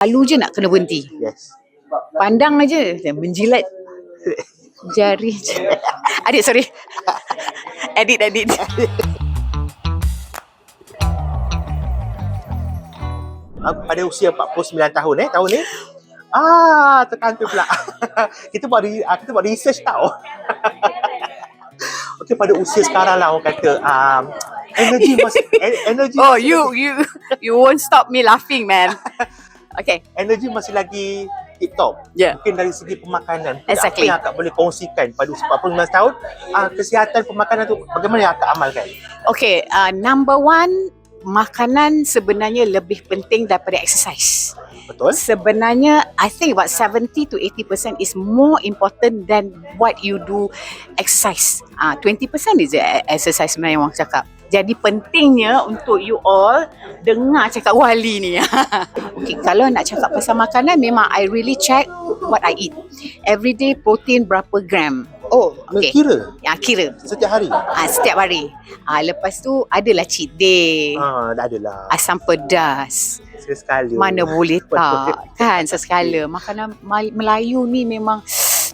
Lalu je nak kena berhenti. Yes. Pandang aja menjilat jari je. Adik, sorry. Edit. Pada usia 49 tahun tahun ni. Terkantul pula. kita buat research tau. Okey, pada usia sekarang lah orang kata energy Oh, you won't stop me laughing, man. Okay. energy masih lagi tip top. Yeah. Mungkin dari segi pemakanan. Exactly. Apa yang akak boleh kongsikan pada usia 49 tahun, kesihatan pemakanan tu bagaimana yang akak amalkan? Okay, number one, makanan sebenarnya lebih penting daripada exercise. Betul? Sebenarnya, I think about 70 to 80% is more important than what you do exercise. 20% is exercise sebenarnya orang cakap. Jadi pentingnya untuk you all dengar cakap Wali ni. Okay, kalau nak cakap pasal makanan, memang I really check what I eat. Everyday protein berapa gram. Oh, Okay. kira? Kira. Setiap hari? Setiap hari. Lepas tu adalah cheat day. Dah adalah. Asam pedas. Sekali. Mana boleh tak kan, sesekala. Makanan Melayu ni memang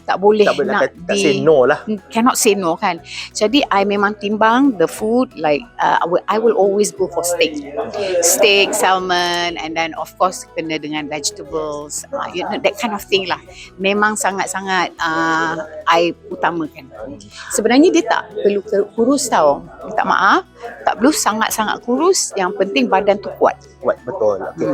tak boleh nak tak say no lah. Cannot say no kan. Jadi I memang timbang the food like I will always go for steak, salmon, and then of course kena dengan vegetables, you know, that kind of thing lah. Memang sangat-sangat I utamakan. Sebenarnya dia tak perlu kurus tau. Minta maaf, tak perlu sangat-sangat kurus. Yang penting badan tu kuat. Betul. Okay.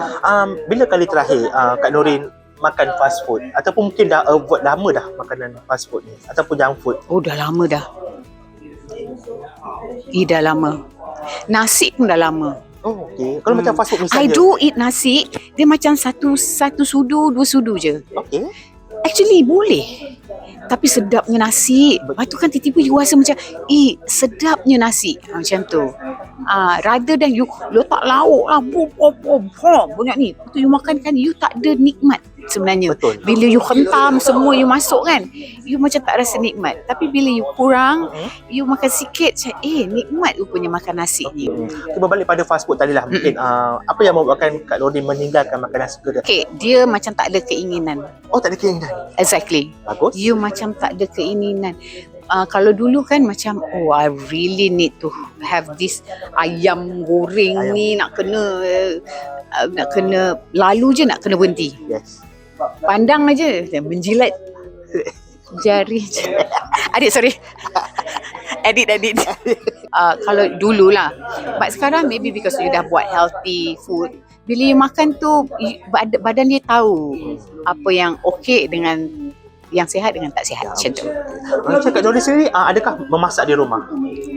Bila kali terakhir Kak Norin makan fast food ataupun mungkin dah avoid lama dah makanan fast food ni ataupun junk food? Oh, dah lama dah. Dah lama. Nasi pun dah lama. Oh, okey. Kalau macam fast food I misalnya. do eat nasi, dia macam satu sudu, dua sudu je. Okey. Actually boleh. Tapi sedapnya nasi. Lepas tu kan tiba-tiba you rasa macam sedapnya nasi. Macam tu. Rather than you letak lauk lah, banyak ni. Lepas tu you makan kan, you tak ada nikmat sebenarnya. Betul. Bila you hentam semua you masuk kan, you macam tak rasa nikmat. Tapi bila you kurang, you makan sikit macam nikmat rupanya makan nasi ni. Cuba balik pada fast food tadi lah. Mungkin apa yang membuatkan Kak Norin meninggalkan makanan segera? Okay, dia macam tak ada keinginan. Oh, tak ada keinginan. Exactly. Bagus. You macam tak ada keinginan. Kalau dulu kan macam I really need to have this ayam goreng ni, nak kena lalu je nak kena berhenti. Yes. Pandang aja menjilat jari je. Adik, sorry. Edit. Kalau dululah. But sekarang maybe because you dah buat healthy food, bila you makan tu badan dia tahu apa yang okey dengan yang sihat dengan tak sihat. Macam tu. Macam Kak Norin sendiri adakah memasak di rumah?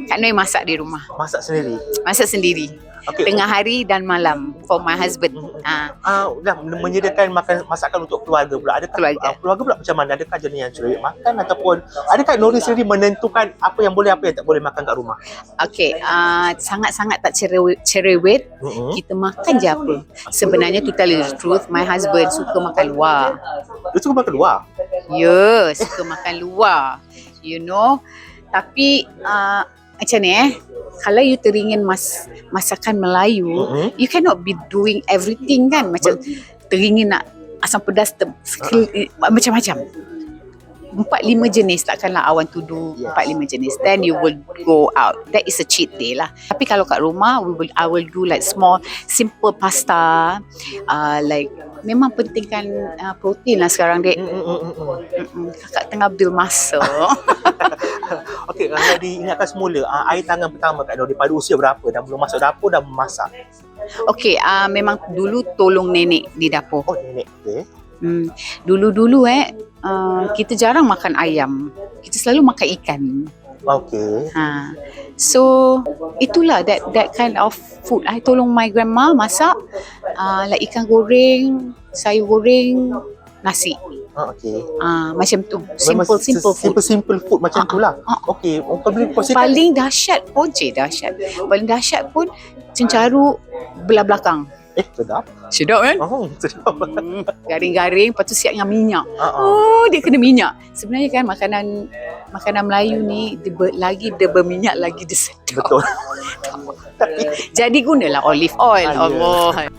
Kak Noi masak di rumah. Masak sendiri? Masak sendiri. Okay. Tengah hari dan malam for my husband. Dah menyediakan masakan untuk keluarga pula. Adakah keluarga pula macam mana? Adakah jenis yang cerewet makan ataupun adakah Norin sendiri menentukan apa yang boleh, apa yang tak boleh makan kat rumah? Okay, sangat-sangat tak cerewet. Kita makan je apa. Sebenarnya to tell you the truth, my husband suka makan luar. Dia suka makan luar? Ya, suka makan luar. You know. Tapi macam ni kalau you teringin masakan Melayu, you cannot be doing everything kan. Macam teringin nak asam pedas macam-macam. 4-5 jenis, takkanlah I want to do 4-5 jenis. Then you will go out. That is a cheat day lah. Tapi kalau kat rumah, I will do like small, simple pasta. Like memang pentingkan protein lah sekarang, dek. Kakak tengah build muscle. Okey, kalau diingatkan semula, air tangan pertama Kak Norin pada usia berapa? Dan belum masuk dapur dah memasak? Okey, memang dulu tolong nenek di dapur. Oh, nenek. Okey. Dulu-dulu kita jarang makan ayam. Kita selalu makan ikan. Okey. So itulah that kind of food. I tolong my grandma masak like ikan goreng, sayur goreng, nasi. Okey. Macam tu. Simple food macam tu lah. Okey. Paling dahsyat pun cencaru belah belakang. Sedap. Sedap kan? Sedap. Garing-garing, lepas tu siap dengan minyak. Dia kena minyak. Sebenarnya kan makanan Melayu ni dia berminyak lagi dia sedap. Betul. Jadi gunalah olive oil. Allah.